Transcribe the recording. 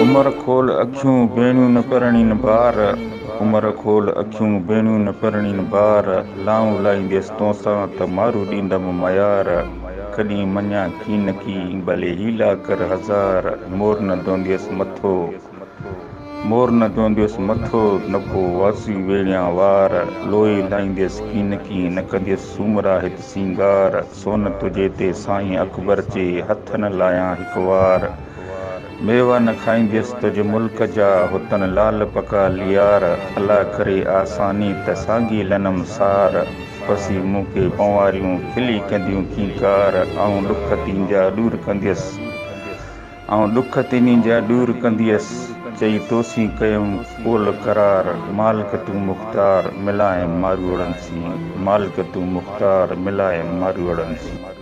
उमर खोल अखियूं भेणियूं न परणी न बार उमर खोल अखियूं भेणियूं न परणी न बार लाऊं लाहींदसि तोसां त मारू ॾींदमि मयार कॾहिं मञा की न की भले हीला कर हज़ार मोर न धोंदियसि मथो मोर न धोंदियसि मथो न को वासी वेड़िया वार लोई लाहींदसि की न कंदियसि सूमरा हित सिंगार सोन तुझे ते साईं अकबर जे हथ न लायां हिकु वार मेवा न खाईंदसि तुझे मुल्क जा हुतन लाल पका लियार अला करे आसानी त साॻी लनम सार पसी मूंखे पंवारियूं खिली कंदियूं कीकार ॾुख तींजा दूर कंदियसि ॾुख तिनी जा दूर कंदियसि चई तोसी कयमि कोल करार मालिक तूं मुख़्तार मिलाए मारूड़नि सी मालिक तूं मुख़्तार मिलाए मारूड़नि सी